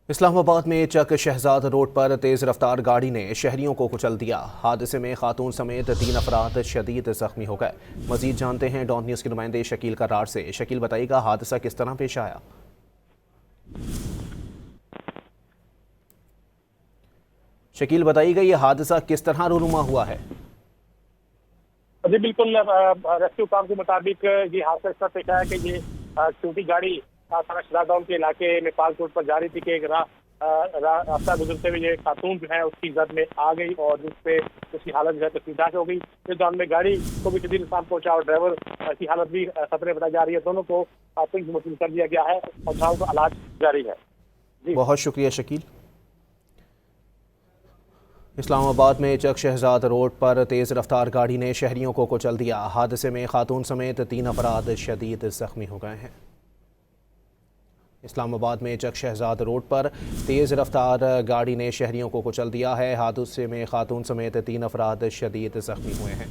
इस्लामाबाद में चक शहजाद रोड पर तेज रफ्तार गाड़ी ने शहरियों को कुचल दिया। हादसे में खातून समेत 3 अफराद शदीद जख्मी हो गए। मजीद जानते हैं डॉन न्यूज़ के नुमाइंदे शकील करार से। शकील, बताइएगा हादसा किस तरह पेश आया। शकील, बताइएगा ये हादसा किस तरह रूनुमा हुआ है। जी बिल्कुल, रेस्क्यू काम के मुताबिक ये हादसा इस तरह पेश आया कि ये छोटी गाड़ी थाना शहजाद के इलाके में पाल रोड पर जा रही थी कि एक रास्ता गुजरते हुए ये खातून जो है उसकी जद में आ गई और जिसपे उसकी हालत जो है तस्वीर हो गई। इस दौरान में गाड़ी को भी शदीद नुकसान पहुंचा और ड्राइवर की हालत भी खतरे बताई जा रही है। दोनों को मुतमिन कर दिया गया है और घाव का इलाज जारी है। बहुत शुक्रिया शकील। इस्लामाबाद में चक शहजाद रोड पर तेज़ रफ्तार गाड़ी ने शहरियों को कुचल दिया। हादसे में खातून समेत 3 अफराद शदीद जख्मी हो गए हैं। इस्लामाबाद में चक शहजाद रोड पर तेज़ रफ्तार गाड़ी ने शहरियों को कुचल दिया है। हादसे में खातून समेत 3 अफराद शदीद जख्मी हुए हैं।